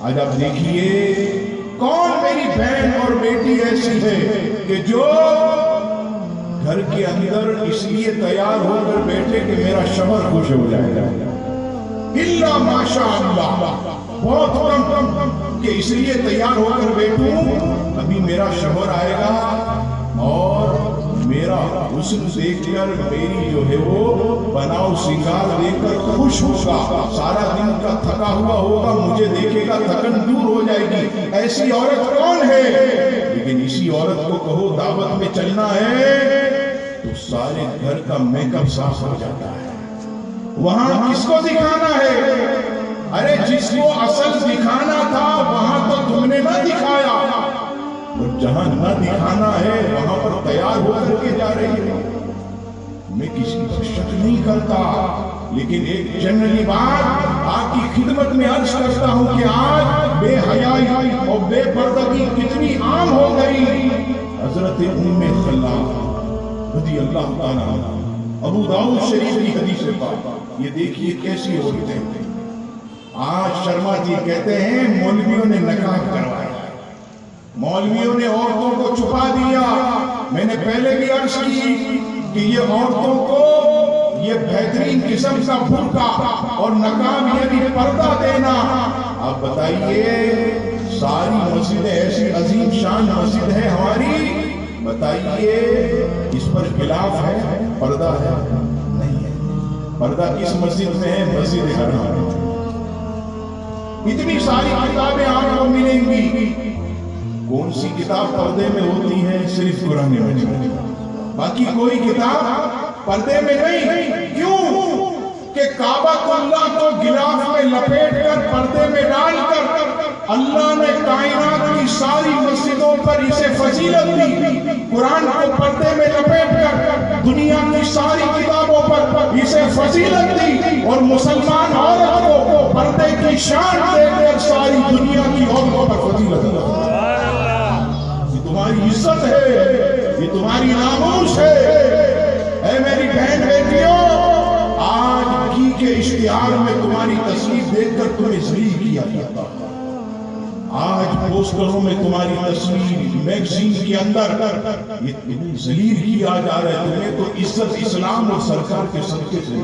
آج آپ دیکھیے کون میری بہن اور بیٹی ایسی ہے کہ جو گھر کے اندر اس لیے تیار ہو کر بیٹھے کہ میرا شوہر خوش ہو جائے گا، الا ماشاء اللہ، بہت کم کہ اس لیے تیار ہو کر بیٹھوں ابھی میرا شوہر آئے گا اور میرا حسن دیکھ کر میری جو ہے وہ بناؤ سنگار دیکھ کر خوش ہوگا، سارا دن کا تھکا ہوا ہوگا، مجھے دیکھے گا تھکن دور ہو جائے گی۔ ایسی عورت کون ہے؟ لیکن اسی عورت کو کہو دعوت میں چلنا ہے تو سارے گھر کا میک اپ صاف ہو جاتا ہے۔ وہاں کس کو دکھانا ہے؟ ارے جس کو اصل دکھانا تھا وہاں تو تم نے نہ دکھایا، اور جہاں نہ دکھانا ہے وہاں پر تیار ہو کر کے جا رہی ہے۔ میں کسی پر شک نہیں کرتا، لیکن ایک جنرلی بات آپ کی خدمت میں عرض کرتا ہوں کہ آج بے حیائی اور بے پردگی کتنی عام ہو گئی۔ حضرت ام خلاد رضی اللہ تعالیٰ عنہ، ابو داؤد شریف کی حدیث پاک، یہ دیکھیے کیسی عورتیں ہیں۔ آج شرما جی کہتے ہیں مولویوں نے نکاح کروایا، مولویوں نے عورتوں کو چھپا دیا۔ میں نے پہلے بھی عرض کی کہ یہ عورتوں کو یہ بہترین قسم کا برقع اور نقاب یعنی پردہ دینا، آپ بتائیے ساری مسجدیں ایسی عظیم شان مسجد ہے ہماری، بتائیے اس پر خلاف ہے؟ پردہ ہے؟ نہیں ہے۔ پردہ کس مسجد میں ہے؟ مسجد حرام میں۔ اتنی ساری کتابیں آپ کو ملیں گی، کون سی کتاب پردے میں ہوتی ہے؟ صرف قرآن مجید، باقی کوئی کتاب پردے میں نہیں۔ کیوں کہ کعبہ اللہ کو غلاف میں لپیٹ کر پردے میں ڈال کر اللہ نے کائنات کی ساری مسجدوں پر اسے فضیلت دی، قرآن کو پردے میں لپیٹ کر دنیا کی ساری کتابوں پر اسے فضیلت دی، اور مسلمان عورت کو پردے کی شان دے کر ساری دنیا کی عورتوں پر فضیلت دی۔ یہ تمہاری عزت ہے، یہ تمہاری ناموس ہے۔ اے میری بہن بیٹیوں، آج کی کے اشتہار میں تمہاری تصویر دیکھ کر تمہیں ذلیل کیا جاتا ہے، آج پوسٹروں میں تمہاری تصویر میگزین کے اندر یہ ذلیل کیا جا رہا ہے۔ تمہیں تو عزت اسلام اور سرکار کے صدقے سے